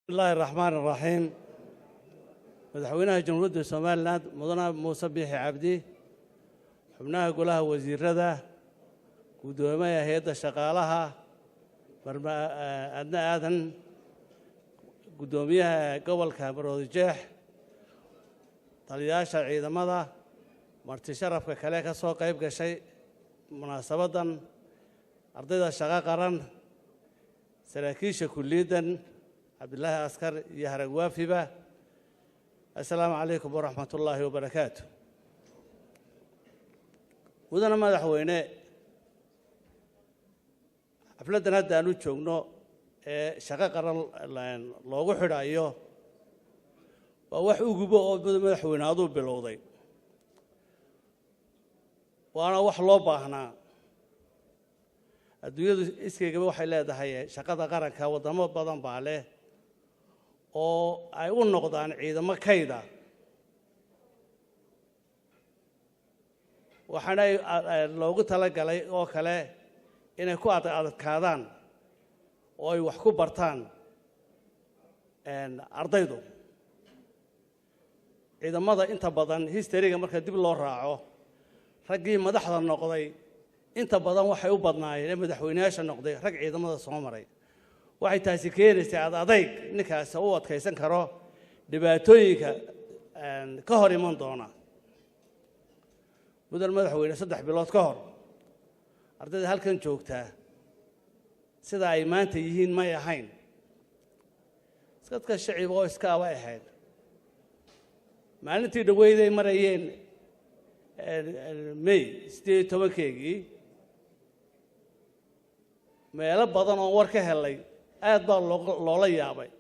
بسم الله الرحمن الرحيم. مدحوينها جمهورية سوماليلاند مدن موسى بيحي عبدي xubnaha golaha wasiirada gudoomiyaha hay'adda shaqaalaha adna aadan gudoomiyaha gobolka Maroodijeex taliyaasha ciidamada marti sharafka kale ka soo qayb gashay munaasabadan ardayda shaqo qaran saraakiisha kulliyadan Abdullaahi Askar iyo Haragwaafiba assalaamu calaykum wa rahmatullaahi wa barakaatuh. mudana madaxweyne xafladan hadda aanu joogno ee shaqo qaran loogu xidhayo waa wax uguba oo madaxweyne aad u bilowday waana wax loo baahnaa adduunyadu iskayga waxay leedahay shaqada qaranka wadamo badan baa leh oo ay u noqdaan ciidamo kayda waxaana loogu talagalay oo kale inay ku adkaadaan oo ay wax ku bartaan ardaydu ciidamada inta badan historyga marka dib loo raaco raggii madaxda noqday inta badan waxay u badnaayeen madaxweynayaasha noqday rag ciidamada soo maray waxay taasi keenaysaa adayg ninkaas u adkaysan karo dhibaatooyinka ka hor iman doona mudan madaxweyne 3 bilood ka hor ardayda halkan joogta sida ay maanta yihiin ma ahayn dadka shacib oo iska aba ahayd maalintii dhaweyday marayeen May 18-keegii meelo badan oo war ka helay aad baa loola yaabay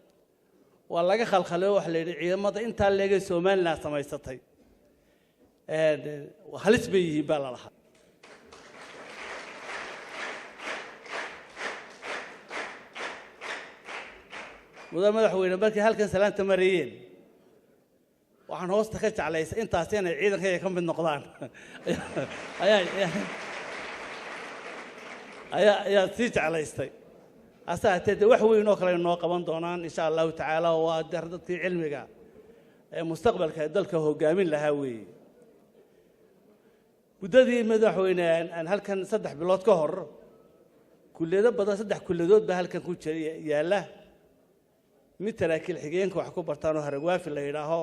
waa laga khalkhalay wax la yiri ciidamada inta leega Soomaaliland samaysatay halis bay yihiin baa la lahaa mudan madaxweyne markii halkan salaanta marayeen waxaan hoosta ka jeclaysay intaas inay ciidankayga ka mid noqdaan ayaa sii jeclaystay asaatee wax weyn oo kale noo qaban doonaan insha Allah tacaala waa dadkii cilmiga ee mustaqbalka dalka hogaamin lahaa weey muddadii madaxweyne aan halkan 3 bilood ka hor kulliyado badan 3 kulliyadood baa halkan ku yaala mid saraakiil xigeenka wax ku bartaan oo Haragwaafi la yiraahdo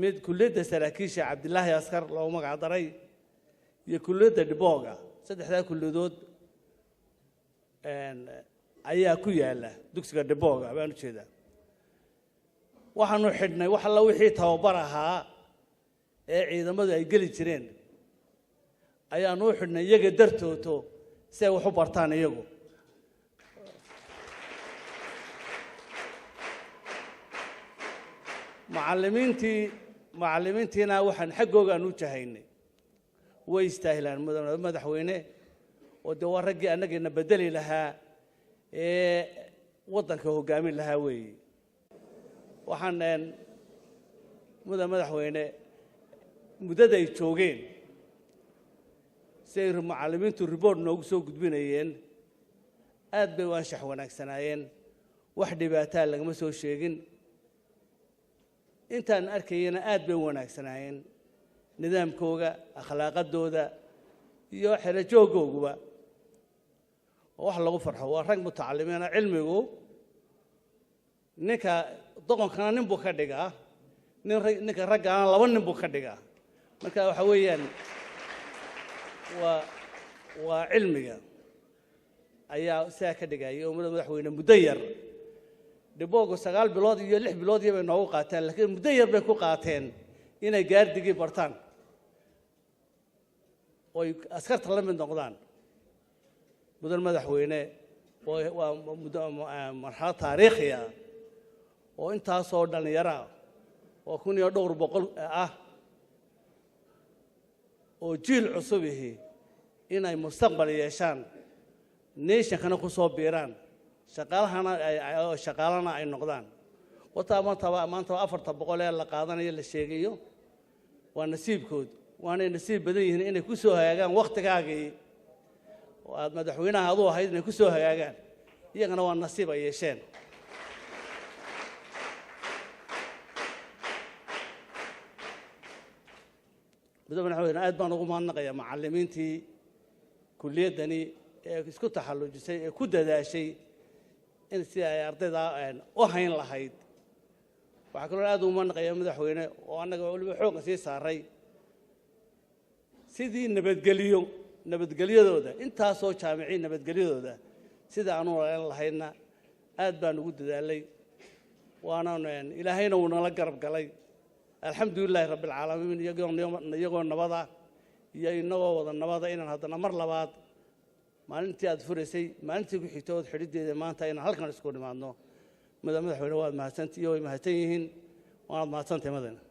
mid kulliyada saraakiisha Abdullaahi Askar loo magac daray iyo kulliyada Dibooga saddexda kulliyadood ayaa ku yaala dugsiga Dibooga baan u jeedaa waxaanu xidhnay wax alla wixii tababar ahaa ee ciidamadu ay gali jireen ayaanu xidhnay iyaga dartooto si ay wax u bartaan iyagu macallimiintiina waxaan xaggooga u jahaynay way istaahilaan madaxweyne oo de waa raggii annagana bedeli lahaa ee waddanka hogaamin lahaa weeye waxaan madaxweyne muddada ay joogeen say macallimiintu report noogu soo gudbinayeen aad bay u anshax wanaagsanaayeen wax dhibaato lagama soo sheegin intaan arkayna aad bay u wanaagsanaayeen nidaamkooda akhlaaqadooda iyo xirajoogooguba wax lagu farxo waa rag mutacallimiina cilmigu ninka doqonkana nin buu ka dhigaa ninka raggaana 2 nin buu ka dhigaa marka waxa weeyaan waa cilmiga ayaa saa ka dhigay oo madaxweyne muddo yar Dibooga 9 bilood iyo 6 bilood bay noogu qaateen laakiin muddo yar bay ku qaateen inay gaardigii bartaan oo askarta la mid noqdaan mudan madaxweyne waa marxalad taariikhi ah oo intaas oo dhalinyaro oo 1200 ah oo jiil cusub ah inay mustaqbal yeeshaan nation-kana ku soo biiraan shaqaalana ay noqdaan maanta 400 ee la qaadanayo la sheegayo waa nasiibkood waana nasiib badan yihiin inay ku soo hagaagaan waqtigaagii oo aad madaxweynaha aad u ahayd inay ku soo hagaagaan iyagana waa nasiib ay yeesheen madaxweyne aad baan ugu mahadnaqayaa macallimiintii kulliyadani ee isku taxallujisay ee ku dadaashay in si ay ardayda u hayn lahayd waxa kaloo aad ugu mahadnaqayaa madaxweyne oo annaga waliba xoog sii saaray sidii nabadgelyadooda intaasoo jaamiciin nabadgelyadooda sida aanu walaal lahayna aad baan ugu dadaalay waana ilaahayna uu nala garab galay alxamdulilaahi rabbil caalamiin iyagoo nabada iyo inagoo wada nabada inaan haddana mar labaad maalintii aad furaysay maalintii ku xigtay ood xidhideeda maanta inaan halkan isku nimaadno madaxweyne waad mahadsantihiin way mahadsan yihiin waanaad mahadsantahay madana